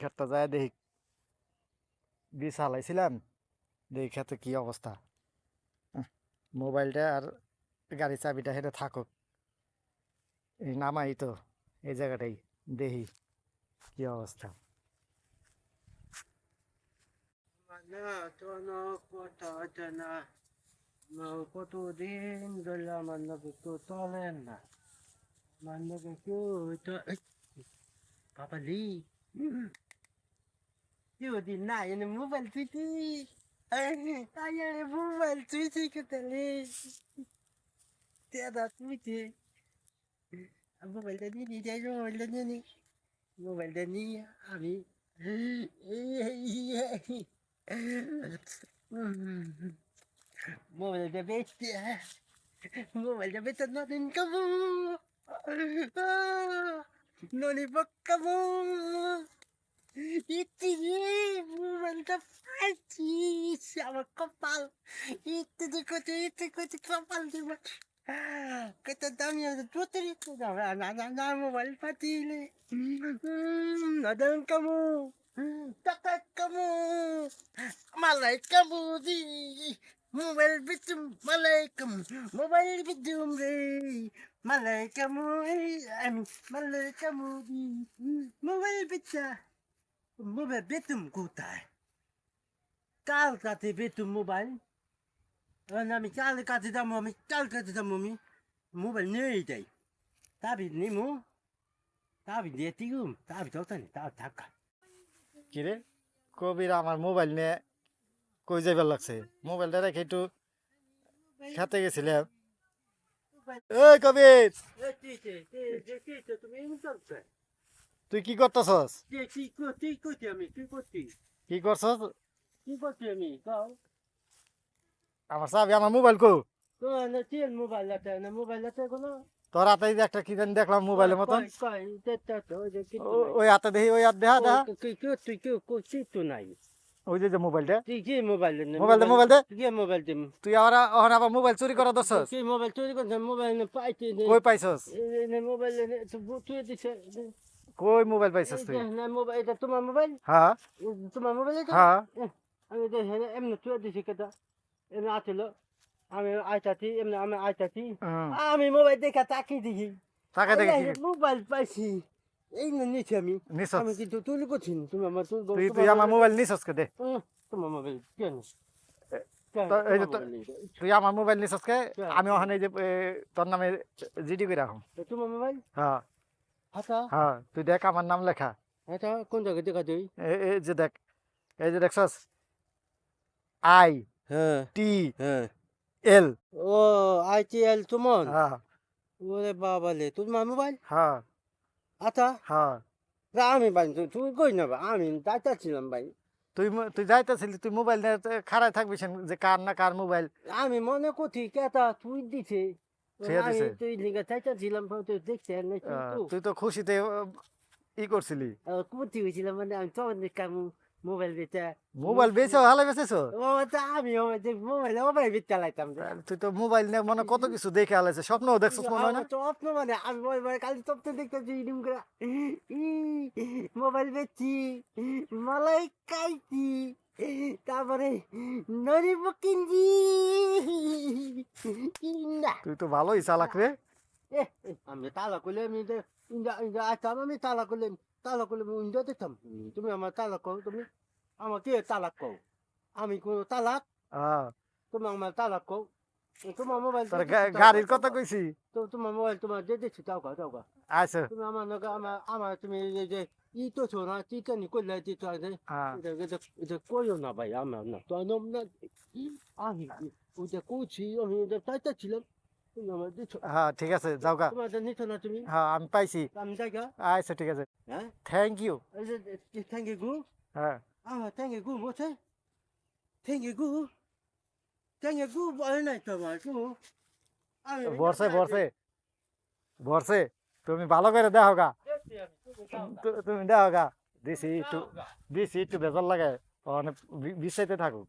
ক্ষেতটা যায় দেখি, বীজ হালাইছিলাম, দেখি ক্ষেতে কি অবস্থা। মোবাইলটা আর গাড়ি চাবিটা হেঁটে থাকুক, এই নামাই তো এই জায়গাটাই, দেখি কি অবস্থা। কতদিন ধরে আমার নাকি কেউ চলেন না, আমার নাকি কেউ পাপালি দিন না এনে মোবাইল তুইতি মোবাইল তুইতি কেতালি দাদা তুইতি মোবাইলটা নিয়ে যাই, মোবাইলটা নিয়ে নি, মোবাইলটা নিয়ে আমি মোবাইলটা বেচতে, মোবাইলটা বেচার নতুন কাবু ননি কাবু ইতি মোবাইলটা পাইছিস আমার কপাল, ইতি করতে কপাল দিব কত দামি প্রতিরি না মোবাইল পাতিলে নতুন কামু টাকা কামু মালাই কামু দি মোবাইল বিচুম মালাই কামু মোবাইল বিচুম রে মালাই কামু আমি মালাই কামু দি মোবাইল বিচা মোবাইল বেতুম কোথায় কাল কাতে বেতুম মোবাইল আমি কাল কাতে দাম আমি কাল কাতে দাম আমি মোবাইল নেই যাই তাবি নিমু তাবি দিয়ে তিগুম তাবি চলতানি তাবি থাকা কিরে কবির আমার মোবাইল নিয়ে কই যাইবার লাগছে, মোবাইলটা রেখে একটু খেতে গেছিলাম। এই কবির, তুমি এমন চলছে তুই কি করতেছস? কি করছি আমি কি করছস? কি করছি আমি কাও আমার চাবি, আমার মোবাইল কো? তো না চেন মোবাইল আছে না মোবাইল আছে কোনো তোর হাতে এই যে একটা কি জানি দেখলাম মোবাইলের মতন, কই এটা তো ওই যে কিছু ওই হাতে দেখি, ওই হাত দেখা দেখা, তুই কিছু নাই ওই যে মোবাইলটা, তুই কি মোবাইল মোবাইল দে, মোবাইল দে। কি মোবাইল দিম তুই আবার মোবাইল চুরি করা দছস? কি মোবাইল চুরি করছে মোবাইল পাইছি কই পাইছস? মোবাইল তুই দিছে কই মোবাইল পাইছস তুই? না মোবাইল এটা তোমার মোবাইল হ্যাঁ তোমার মোবাইল এটা হ্যাঁ। আমি এমনি তুই দিছি কেটা এমনি আছিল আমি আইতাছি এমনি আমি আইতাছি আমি মোবাইল দেখা তাকিয়ে দেখি তাকে দেখে কি মোবাইল পাইছি এই না নিছি আমি নিছস? আমি কিন্তু তুই করছিস তুমি আমার তুই আমার মোবাইল নিছস কে দে? তোমার মোবাইল কেন এই যে তুই আমার মোবাইল নিছস কে? আমি ওখানে এই যে তোর নামে জিডি করে রাখুম। তোমার মোবাইল হ্যাঁ হাতা হ্যাঁ, তুই দেখ আমার নাম লেখা, এটা কোন জায়গায় দেখা যাই এই যে দেখ, এই যে দেখছস আই হ্যাঁ টি হ্যাঁ এল। ও আইটিএল তোমার হ্যাঁ ওরে বাবা লে তোমার মোবাইল হ্যাঁ আচ্ছা হ্যাঁ। আমি ভাই তুই কই না ভাই আমি যাইতাছিলাম ভাই তুই যাইতেছিলি, তুই মোবাইল নিয়ে খাড়ায় থাকবি যে কার না কার মোবাইল। আমি মনে করছি কেটা তুই দিছে ছেড়ে আমি দিছে? তুই লিখে চাইতাছিলাম তুই দেখছে তুই তো খুশিতে ই করছিলি, কুর্তি হয়েছিলাম মানে আমি তখন দেখলাম মোবাইল বেচা মোবাইল বেচে হালে বেচেছ। ও তা আমি মোবাইল মোবাইল বেচ চালাইতাম তুই তো মোবাইল নিয়ে মনে কত কিছু দেখে হালাইছে, স্বপ্নও দেখছিস মনে হয় না? স্বপ্ন মানে আমি কালি স্বপ্ন দেখতেছি ইডুম করে মোবাইল বেচছি মালাই খাইছি তারপরে নরিব কিনছি না তুই তো ভালোই চালাক রে। আমি তালা করলে আমি আসতাম আমি তালা করলে উইন্ডো দেখতাম তুমি আমার তালাক কও তুমি আমাকে তালাক কও আমি কোনো তালাক হ্যাঁ, তুমি আমার তালাক কও তোমার মোবাইল তোর গাড়ির কথা কইছি। তো তোমার মোবাইল তোমার দিয়ে দিচ্ছি যাও গা আচ্ছা তুমি আমার নাকি আমার তুমি এই যে ই তো ছো না চিকেনি করলে দিতে আছে হ্যাঁ এটা কইও না ভাই আমার না তো না আমি ওইটা করছি আমি ওটা চাইতেছিলাম তুমি আমার দিচ্ছ হ্যাঁ, ঠিক আছে যাও গা। তোমার নিচ্ছ না তুমি হ্যাঁ আমি পাইছি। আমি যাই গা আচ্ছা ঠিক আছে, হ্যাঁ থ্যাংক ইউ। এই যে থ্যাংক ইউ গু হ্যাঁ থ্যাংক ইউ গু বলছে থ্যাংক ইউ গু বলে নাই তোমার গু বর্ষে বর্ষে বর্ষে তুমি ভালো করে দেখো গা, তুমি দেখো গা, দিছি একটু বেজার লাগে, অনেক বিশ্বাইতে থাকুক।